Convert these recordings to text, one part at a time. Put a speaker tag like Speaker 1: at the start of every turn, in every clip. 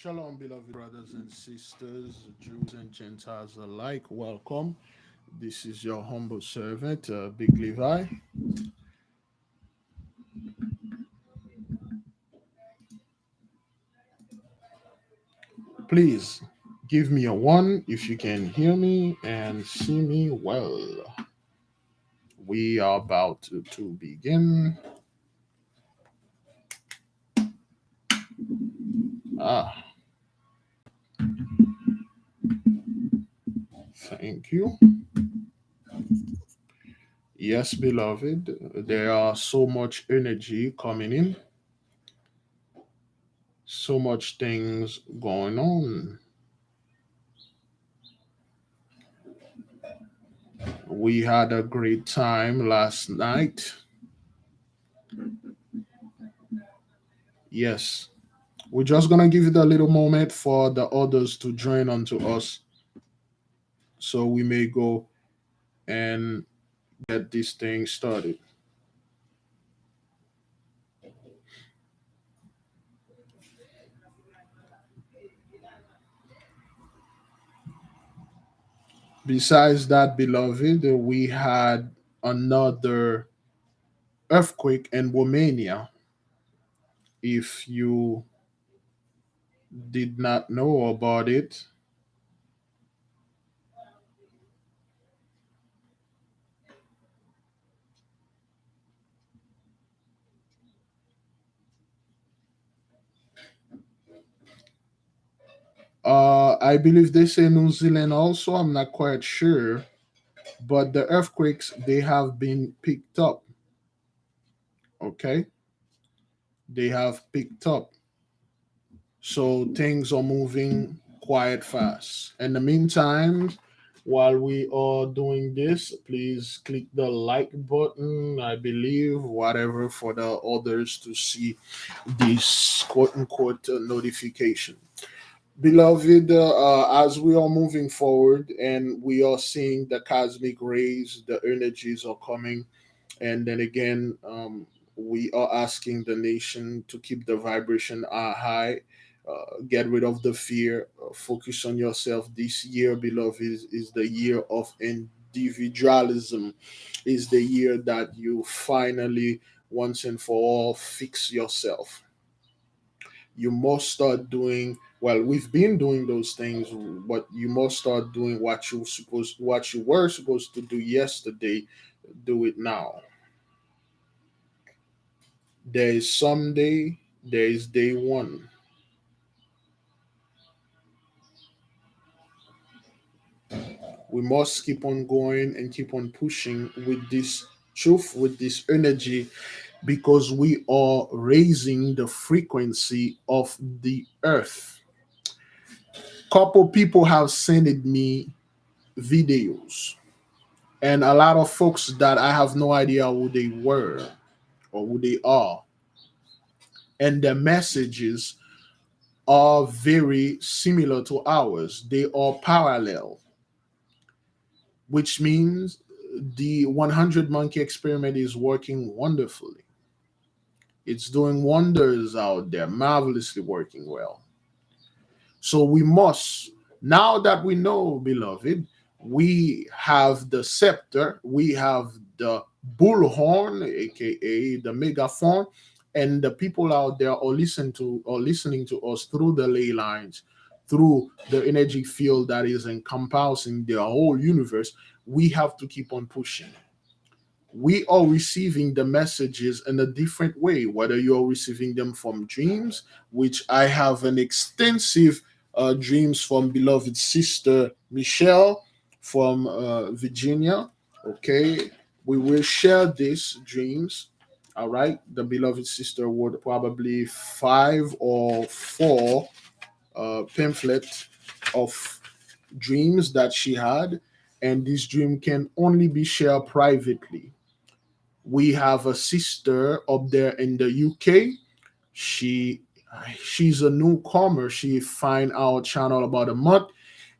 Speaker 1: Shalom, beloved brothers and sisters, Jews and Gentiles alike. Welcome. This is your humble servant, Big Levi. Please give me a one if you can hear me and see me well. We are about to begin. Ah, thank you. Yes, beloved, there are so much energy coming in, so much things going on. We had a great time last night. Yes, we're just gonna give it a little moment for the others to join onto us so we may go and get this thing started. Besides that, beloved, we had another earthquake in Romania. If you did not know about it, I believe they say New Zealand also. I'm not quite sure, but the earthquakes they have been picked up. Okay, they have picked up. So things are moving quite fast. In the meantime, while we are doing this, please click the like button, I believe, whatever, for the others to see this quote unquote notification. Beloved, as we are moving forward and we are seeing the cosmic rays, the energies are coming, and then again, we are asking the nation to keep the vibration high, get rid of the fear, focus on yourself. This year, beloved, is the year of individualism, is the year that you finally, once and for all, fix yourself. You must start doing, well, we've been doing those things, but you must start doing what you were supposed to do yesterday. Do it now. There is someday, there is day one. We must keep on going and keep on pushing with this truth, with this energy, because we are raising the frequency of the earth. Couple people have sent me videos, and a lot of folks that I have no idea who they were or who they are, and their messages are very similar to ours. They are parallel, which means the 100 monkey experiment is working wonderfully. It's doing wonders out there, marvelously working well. So we must, now that we know, beloved, we have the scepter, we have the bullhorn, aka the megaphone, and the people out there are listening to us through the ley lines, through the energy field that is encompassing the whole universe. We have to keep on pushing. We are receiving the messages in a different way, whether you're receiving them from dreams, which I have an extensive dreams from beloved sister Michelle from Virginia. Okay, we will share these dreams. All right, the beloved sister would probably five or four pamphlet of dreams that she had, and this dream can only be shared privately. We have a sister up there in the UK. She she's a newcomer. She find our channel about a month,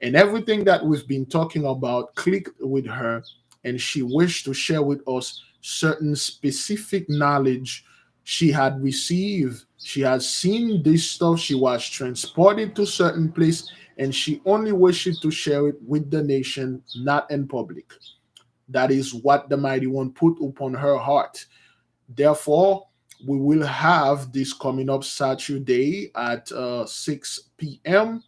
Speaker 1: and everything that we've been talking about clicked with her, and she wished to share with us certain specific knowledge she had received She has seen this stuff. She was transported to certain place, and she only wished to share it with the nation, not in public. That is what the Mighty One put upon her heart. Therefore, we will have this coming up Saturday at 6 p.m.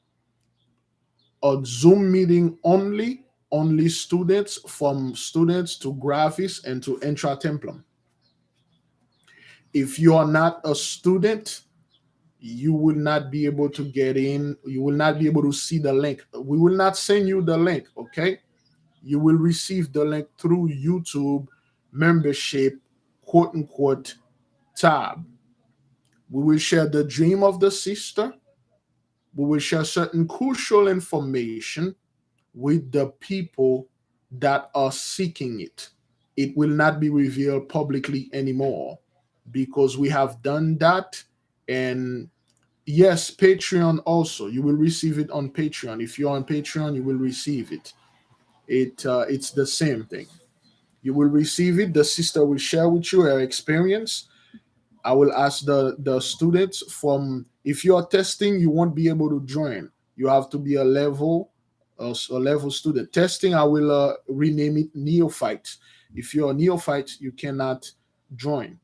Speaker 1: a Zoom meeting only, only students, from students to graphics and to intra templum. If you are not a student, you will not be able to get in. You will not be able to see the link. We will not send you the link, okay? You will receive the link through YouTube membership, quote unquote, tab. We will share the dream of the sister. We will share certain crucial information with the people that are seeking it. It will not be revealed publicly anymore because we have done that. And yes, Patreon also. You will receive it on Patreon. If you're on Patreon, you will receive it. It's the same thing. You will receive it. The sister will share with you her experience. I will ask the students from, if you are testing, you won't be able to join. You have to be a level student. Testing, I will rename it neophyte. If you're a neophyte, you cannot join.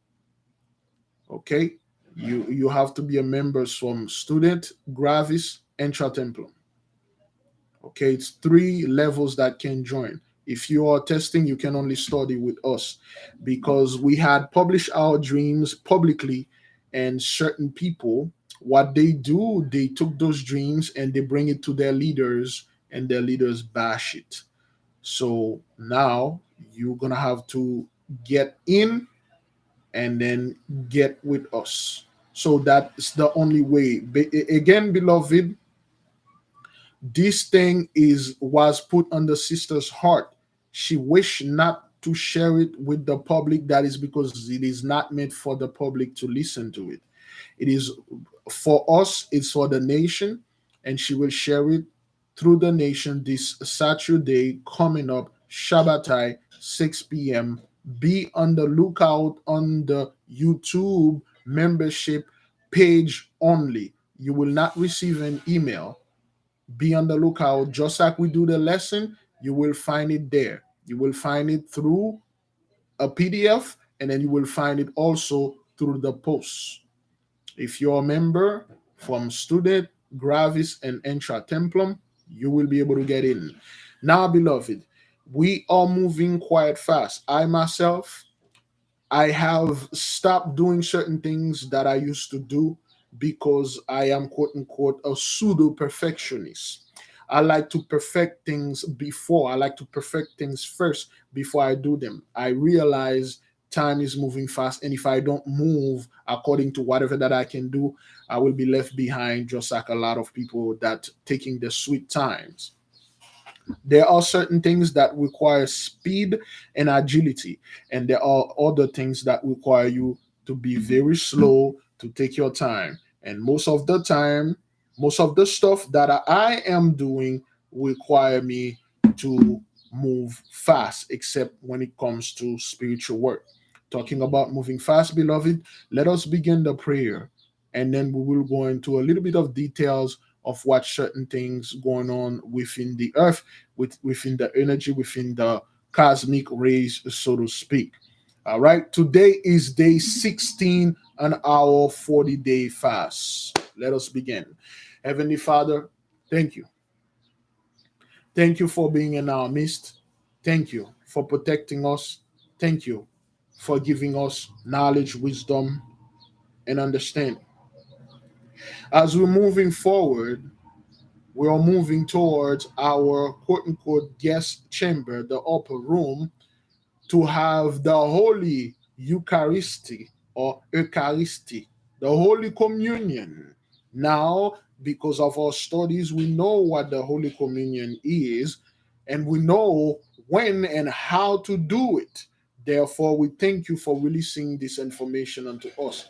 Speaker 1: Okay, you have to be a member from student, gravis, intra templum. Okay, it's three levels that can join. If you are testing, you can only study with us because we had published our dreams publicly, and certain people, what they do, they took those dreams and they bring it to their leaders, and their leaders bash it. So now you're gonna have to get in and then get with us. So that's the only way. Again, beloved, this thing is was put on the sister's heart. She wished not to share it with the public. That is because it is not meant for the public to listen to it. It is for us, it's for the nation, and she will share it through the nation this Saturday coming up, Shabbatai, 6 p.m. Be on the lookout on the YouTube membership page only. You will not receive an email. Be on the lookout. Just like we do the lesson, you will find it there. You will find it through a PDF, and then you will find it also through the posts. If you're a member from student, gravis, and intra templum, you will be able to get in. Now, beloved, we are moving quite fast. I myself, I have stopped doing certain things that I used to do because I am, quote unquote, a pseudo perfectionist. I like to perfect things before. I like to perfect things first before I do them. I realize time is moving fast, and if I don't move according to whatever that I can do, I will be left behind, just like a lot of people that taking the sweet times. There are certain things that require speed and agility, and there are other things that require you to be very slow, to take your time. And most of the time, most of the stuff that I am doing require me to move fast, except when it comes to spiritual work. Talking about moving fast, beloved, let us begin the prayer, and then we will go into a little bit of details of what certain things going on within the earth, within the energy, within the cosmic rays, so to speak. All right. Today is day 16 on our 40-day fast. Let us begin. Heavenly Father, thank you. Thank you for being in our midst. Thank you for protecting us. Thank you for giving us knowledge, wisdom, and understanding. As we're moving forward, we are moving towards our quote unquote guest chamber, the upper room, to have the Holy Eucharisty or Eucharisty, the Holy Communion. Now, because of our studies, we know what the Holy Communion is, and we know when and how to do it. Therefore, we thank you for releasing this information unto us.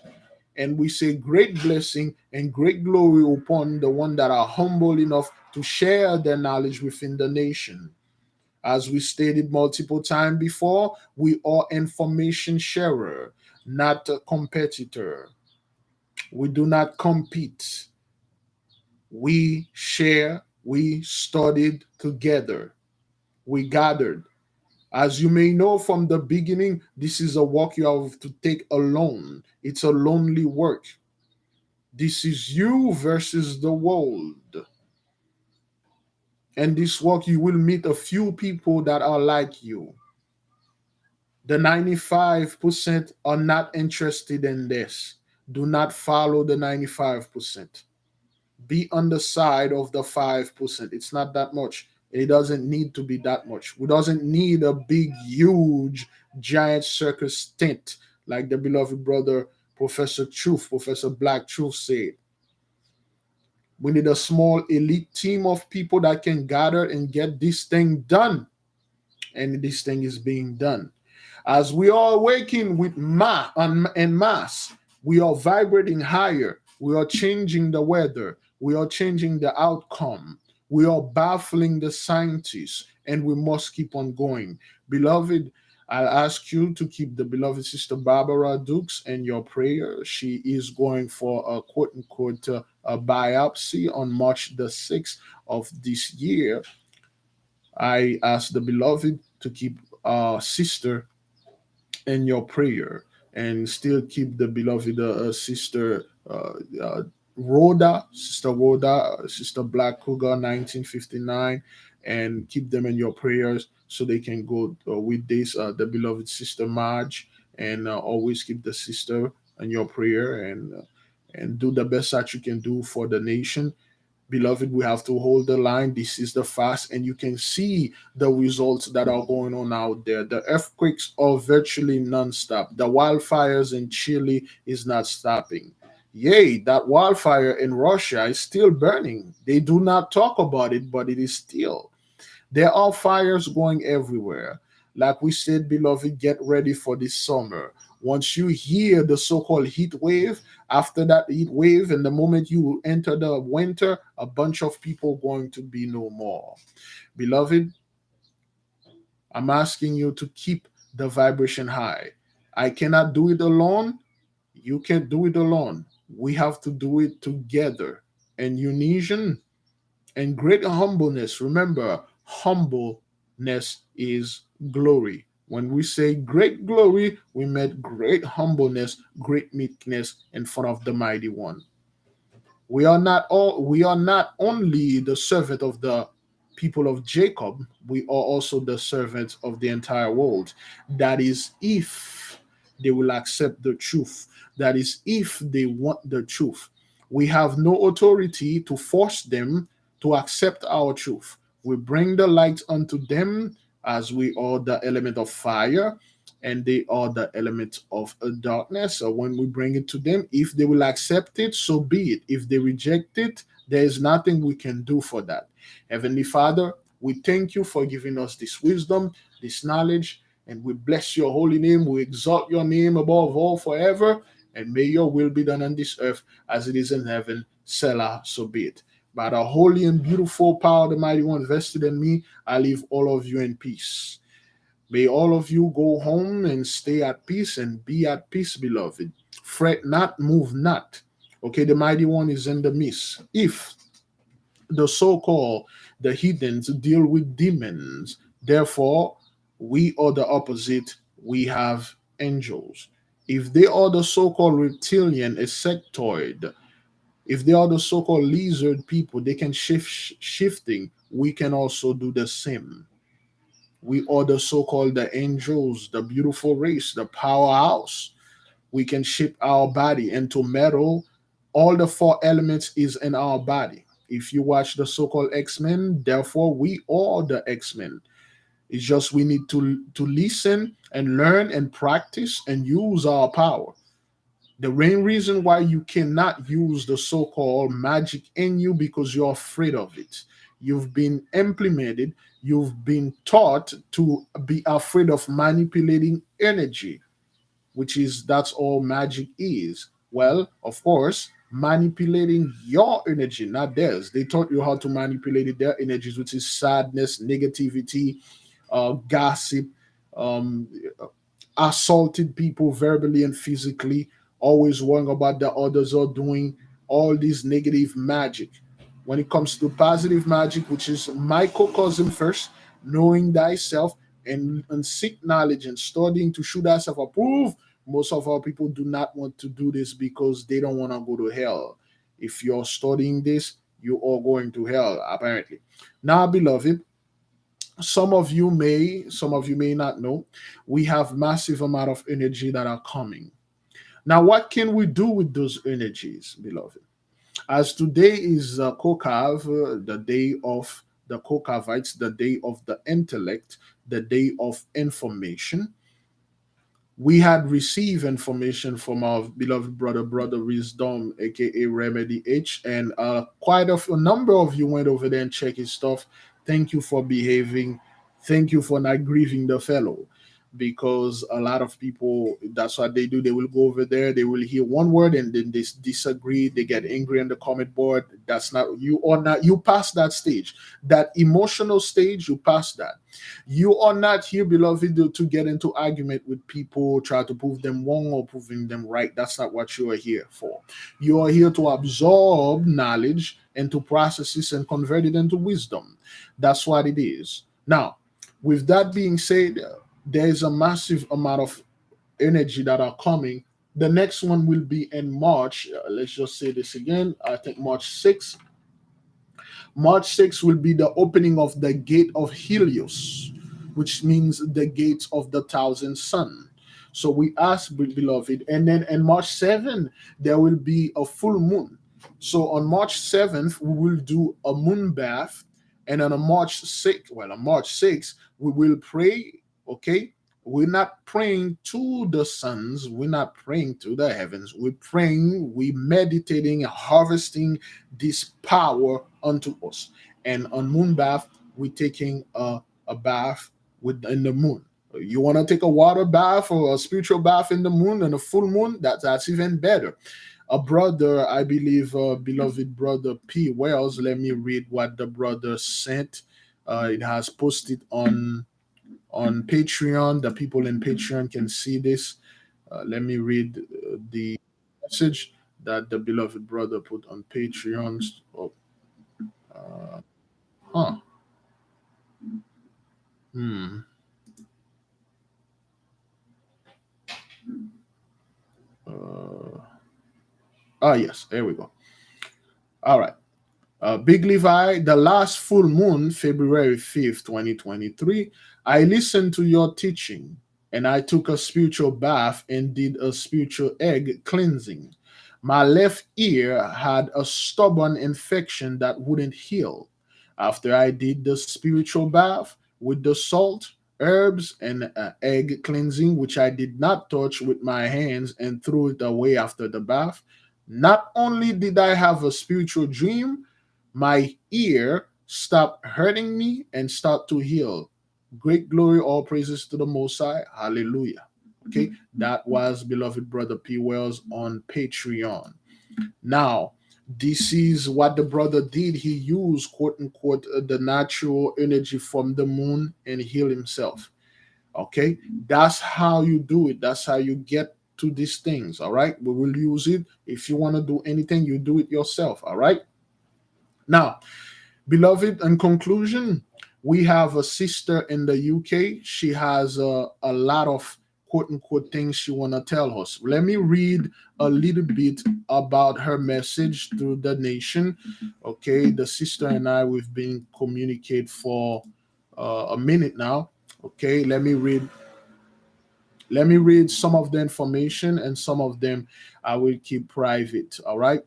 Speaker 1: And we say great blessing and great glory upon the one that are humble enough to share their knowledge within the nation. As we stated multiple times before, we are information sharer, not a competitor. We do not compete. We share. We studied together. We gathered. As you may know from the beginning, this is a work you have to take alone. It's a lonely work. This is you versus the world. And this work, you will meet a few people that are like you. The 95% are not interested in this. Do not follow the 95%. Be on the side of the 5%. It's not that much. It doesn't need to be that much. We doesn't need a big, huge, giant circus tent like the beloved brother Professor Truth, Professor Black Truth said. We need a small elite team of people that can gather and get this thing done. And this thing is being done. As we are waking with en mass, we are vibrating higher. We are changing the weather. We are changing the outcome. We are baffling the scientists, and we must keep on going. Beloved, I'll ask you to keep the beloved sister Barbara Dukes in your prayer. She is going for a quote unquote a biopsy on March the 6th of this year. I ask the beloved to keep our sister in your prayer and still keep the beloved sister Rhoda, Sister Black Cougar 1959, and keep them in your prayers so they can go with this, the beloved sister Marge, and always keep the sister in your prayer and do the best that you can do for the nation. Beloved, we have to hold the line. This is the fast, and you can see the results that are going on out there. The earthquakes are virtually non-stop. The wildfires in Chile is not stopping. Yay, that wildfire in Russia is still burning. They do not talk about it, but it is still. There are fires going everywhere. Like we said, beloved, get ready for this summer. Once you hear the so called heat wave, after that heat wave, and the moment you enter the winter, a bunch of people going to be no more. Beloved, I'm asking you to keep the vibration high. I cannot do it alone. You can't do it alone. We have to do it together. And unison and great humbleness. Remember, humbleness is glory. When we say great glory, we meant great humbleness, great meekness in front of the mighty one. We are not only the servant of the people of Jacob, we are also the servants of the entire world. That is if they will accept the truth. That is if they want the truth. We have no authority to force them to accept our truth. We bring the light unto them as we are the element of fire and they are the element of darkness. So when we bring it to them, if they will accept it, so be it. If they reject it, there is nothing we can do for that. Heavenly Father, we thank you for giving us this wisdom, this knowledge, and we bless your holy name. We exalt your name above all forever, and may your will be done on this earth as it is in heaven. Selah, so be it. By the holy and beautiful power of the mighty one vested in me, I leave all of you in peace. May all of you go home and stay at peace and be at peace, beloved. Fret not, move not. Okay, the mighty one is in the midst. If the so-called the heathens deal with demons, therefore we are the opposite. We have angels. If they are the so-called reptilian, insectoid, if they are the so-called lizard people, they can shifting. We can also do the same. We are the so-called the angels, the beautiful race, the powerhouse. We can shape our body into metal. All the four elements is in our body. If you watch the so-called X-Men, therefore we are the X-Men. It's just we need to listen and learn and practice and use our power. The main reason why you cannot use the so-called magic in you because you're afraid of it. You've been implemented, you've been taught to be afraid of manipulating energy, which is that's all magic is. Well, of course, manipulating your energy, not theirs. They taught you how to manipulate their energies, which is sadness, negativity, gossip, um, assaulted people verbally and physically. always worrying about the others are doing, all this negative magic. When it comes to positive magic, which is microcosm first, knowing thyself, and seek knowledge and studying to show thyself approved, most of our people do not want to do this because they don't want to go to hell. If you're studying this, you are going to hell, apparently. Now, beloved, some of you may not know, we have massive amount of energy that are coming. Now, what can we do with those energies, beloved? As today is Kokav, the day of the Kokavites, the day of the intellect, the day of information, we had received information from our beloved brother Wisdom, aka Remedy H, and quite a number of you went over there and checked his stuff. Thank you for behaving. Thank you for not grieving the fellow, because a lot of people, that's what they do. They will go over there, they will hear one word and then they disagree. They get angry on the comment board. That's not you, or not. You pass that stage, that emotional stage. You pass that. You are not here, beloved, to get into argument with people, try to prove them wrong or proving them right. That's not what you are here for. You are here to absorb knowledge and to process this and convert it into wisdom. That's what it is. Now, with that being said, there is a massive amount of energy that are coming. The next one will be in March. Let's just say this again. I think March 6th. March 6th will be the opening of the gate of Helios, which means the gates of the thousand sun. So we ask, beloved, and then in March 7th, there will be a full moon. So on March 7th, we will do a moon bath. And on a March 6th, well, on March 6th, we will pray, okay? We're not praying to the suns. We're not praying to the heavens. We're praying, we meditating, harvesting this power unto us. And on moon bath, we're taking a bath in the moon. You want to take a water bath or a spiritual bath in the moon and a full moon? That's even better. A brother, I believe, beloved brother P. Wells, let me read what the brother sent. It has posted on Patreon. The people in Patreon can see this. Let me read the message that the beloved brother put on Patreon. Oh, uh, huh. Hmm. Uh, yes, there we go. All right. Big Levi, the last full moon, February 5th, 2023, I listened to your teaching and I took a spiritual bath and did a spiritual egg cleansing. My left ear had a stubborn infection that wouldn't heal. After I did the spiritual bath with the salt, herbs, and egg cleansing, which I did not touch with my hands and threw it away after the bath, not only did I have a spiritual dream, my ear stopped hurting me and start to heal. Great glory, all praises to the Most High. Hallelujah. Okay, that was beloved brother P. Wells on Patreon. Now, this is what the brother did. He used, quote unquote, the natural energy from the moon and heal himself. Okay, that's how you do it. That's how you get to these things. All right, we will use it. If you want to do anything, you do it yourself. All right. Now, beloved, in conclusion, we have a sister in the UK. She has a lot of quote unquote things she want to tell us. Let me read a little bit about her message to the nation. Okay, the sister and I, we've been communicate for a minute now. Okay, let me read some of the information, and some of them I will keep private. All right.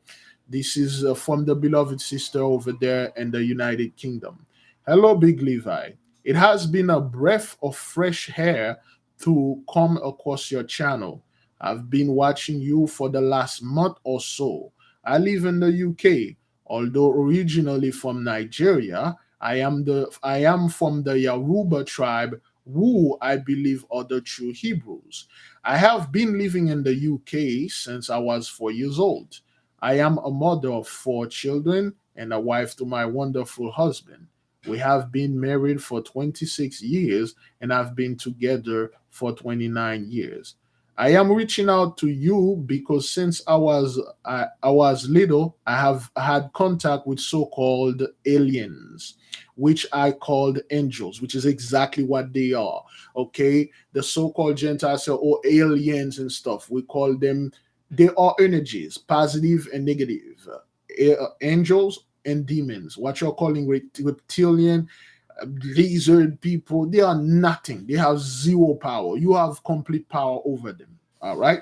Speaker 1: This is from the beloved sister over there in the United Kingdom. Hello, Big Levi. It has been a breath of fresh air to come across your channel. I've been watching you for the last month or so. I live in the UK. Although originally from Nigeria, I am from the Yoruba tribe, who I believe are the true Hebrews. I have been living in the UK since I was 4 years old. I am a mother of four children and a wife to my wonderful husband. We have been married for 26 years and have been together for 29 years. I am reaching out to you because since I was little, I have had contact with so-called aliens, which I called angels, which is exactly what they are. Okay, the so-called Gentiles say, "Oh, aliens and stuff." We call them. They are energies, positive and negative, angels and demons. What you're calling reptilian, lizard people, they are nothing. They have zero power. You have complete power over them. All right.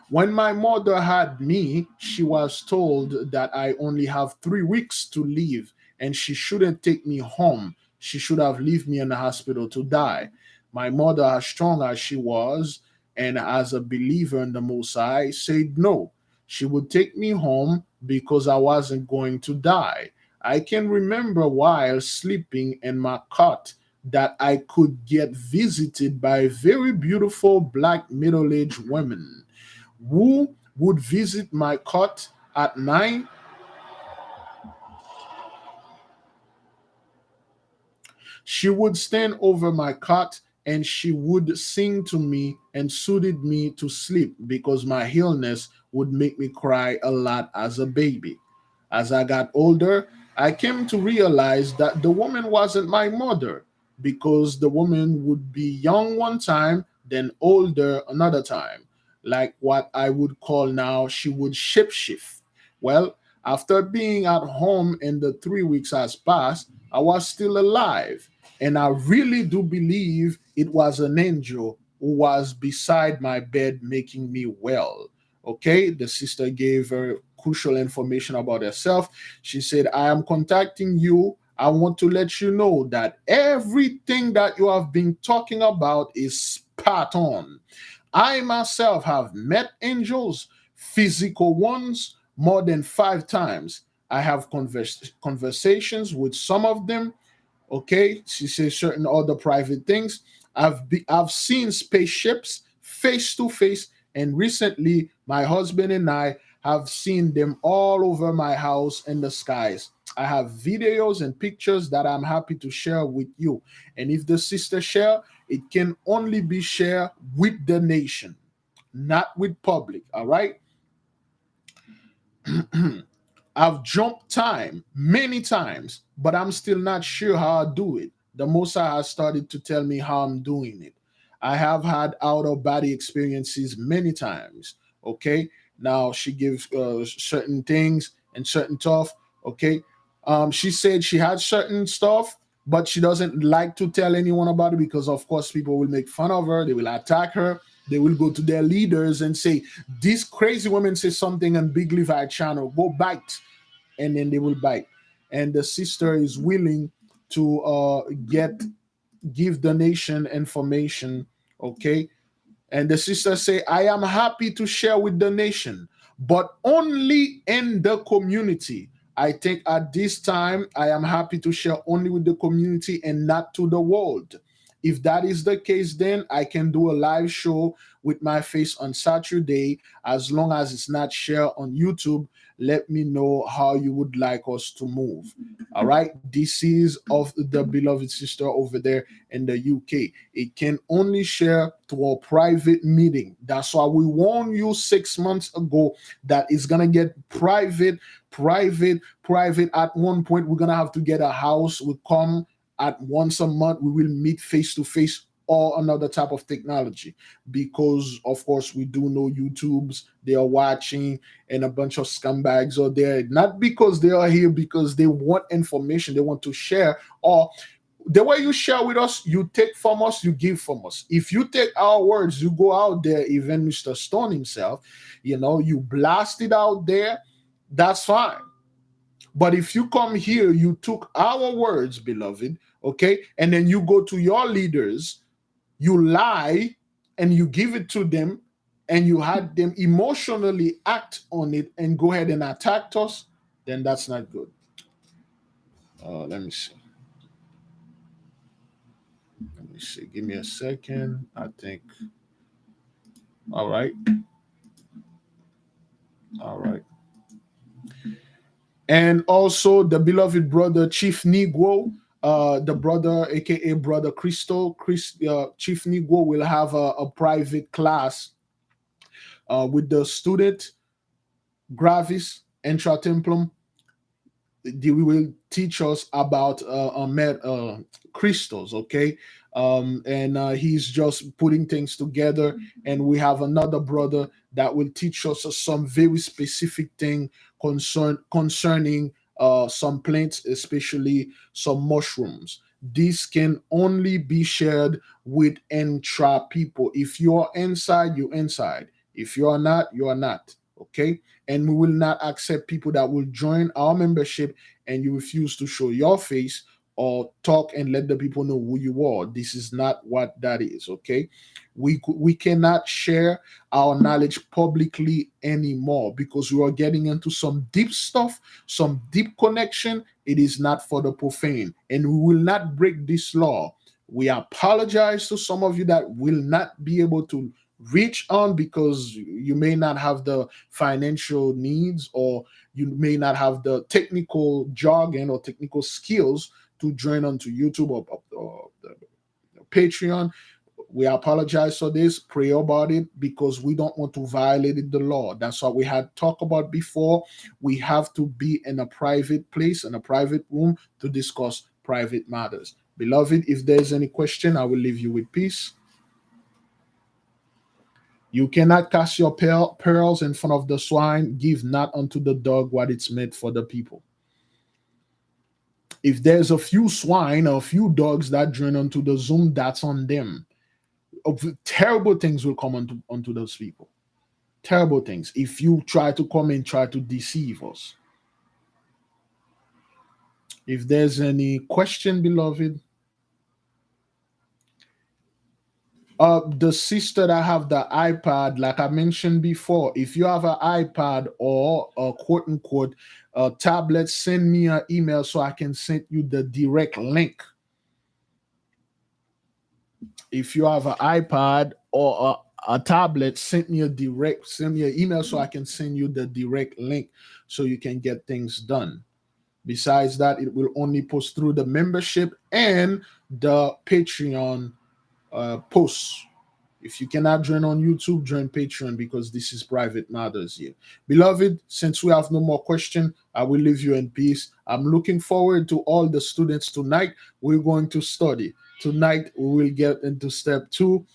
Speaker 1: When my mother had me, she was told that I only have 3 weeks to live and she shouldn't take me home. She should have left me in the hospital to die. My mother, as strong as she was and as a believer in the Most High, said no. She would take me home because I wasn't going to die. I can remember while sleeping in my cot that I could get visited by very beautiful black middle aged women who would visit my cot at night. She would stand over my cot and she would sing to me and soothed me to sleep because my illness would make me cry a lot as a baby. As I got older, I came to realize that the woman wasn't my mother because the woman would be young one time, then older another time. Like what I would call now, she would shapeshift. Well, after being at home and the 3 weeks has passed, I was still alive. And I really do believe it was an angel who was beside my bed making me well. Okay, the sister gave her crucial information about herself. She said, I am contacting you. I want to let you know that everything that you have been talking about is spot on. I myself have met angels, physical ones, more than 5 times. I have conversations with some of them. Okay, she says certain other private things. I've seen spaceships face to face, and recently my husband and I have seen them all over my house and the skies. I have videos and pictures that I'm happy to share with you. And if the sister share, it can only be shared with the nation, not with public. All right. I've jumped time many times, but I'm still not sure how I do it. The Mosa has started to tell me how I'm doing it. I have had out of body experiences many times. Okay. Now she gives certain things and certain stuff. Okay. She said she had certain stuff, but she doesn't like to tell anyone about it because, of course, people will make fun of her. They will attack her. They will go to their leaders and say, this crazy woman says something on Big Levi channel. Go bite, and then they will bite. And the sister is willing to give the nation information. Okay, and the sister say, I am happy to share with the nation, but only in the community. I think at this time, I am happy to share only with the community and not to the world. If that is the case, then I can do a live show with my face on Saturday, as long as it's not shared on YouTube. Let me know how you would like us to move. All right. This is of the beloved sister over there in the UK. It can only share to a private meeting. That's why we warned you 6 months ago that it's gonna get private. At one point, we're gonna have to get a house. We come at once a month. We will meet face to face or another type of technology because of course we do know YouTubes, they are watching, and a bunch of scumbags are there, not because they are here because they want information, they want to share. Or the way you share with us, you take from us, you give from us. If you take our words, you go out there, even Mr. Stone himself, you blast it out there, that's fine. But if you come here, you took our words, beloved, okay, and then you go to your leaders, you lie and you give it to them, and you had them emotionally act on it and go ahead and attack us, then that's not good. Let me see. Let me see. Give me a second. I think. All right. All right. And also the beloved brother Chief Negro, the brother, aka Brother Chief Negro will have a private class with the student Gravis Intra Templum, they will teach us about crystals, okay? And he's just putting things together. And we have another brother that will teach us some very specific thing concerning some plants, especially some mushrooms. This can only be shared with intra people. If you are inside, you're inside. If you are not, you are not. Okay, and we will not accept people that will join our membership and you refuse to show your face or talk and let the people know who you are. This is not what that is. Okay, we cannot share our knowledge publicly anymore because we are getting into some deep stuff, some deep connection. It is not for the profane, and we will not break this law. We apologize to some of you that will not be able to reach on because you may not have the financial needs, or you may not have the technical jargon or technical skills to join onto YouTube or the Patreon. We apologize for this. Pray about it because we don't want to violate the law. That's what we had talked about before. We have to be in a private place, in a private room, to discuss private matters. Beloved, if there's any question, I will leave you with peace. You cannot cast your pearls in front of the swine. Give not unto the dog what it's meant for the people. If there's a few swine or a few dogs that join onto the Zoom, that's on them. Terrible things will come onto those people. Terrible things. If you try to come and try to deceive us. If there's any question, beloved, the sister that have the iPad, like I mentioned before, if you have an iPad or a quote unquote tablet, send me an email so I can send you the direct link. If you have an iPad or a tablet, send me an email so I can send you the direct link so you can get things done. Besides that, it will only post through the membership and the Patreon posts. If you cannot join on YouTube, join Patreon because this is private matters here. Beloved, since we have no more question, I will leave you in peace. I'm looking forward to all the students tonight. We're going to study. Tonight, we will get into step 2.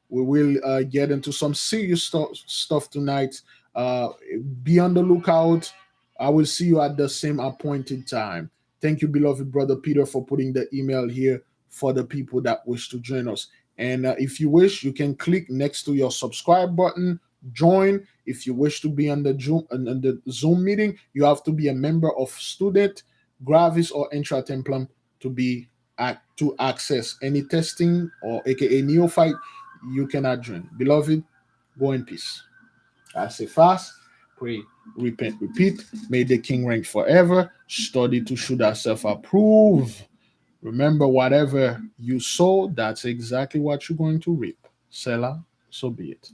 Speaker 1: We will get into some serious stuff tonight. Be on the lookout. I will see you at the same appointed time. Thank you, beloved brother Peter, for putting the email here for the people that wish to join us. And if you wish, you can click next to your subscribe button, join. If you wish to be on the Zoom meeting, you have to be a member of Student, Gravis, or Intra Templum to access any testing or aka neophyte. You cannot join. Beloved, go in peace. I say fast, pray, repent, repeat. May the King reign forever. Study to show thyself approve. Remember, whatever you sow, that's exactly what you're going to reap. Selah, so be it.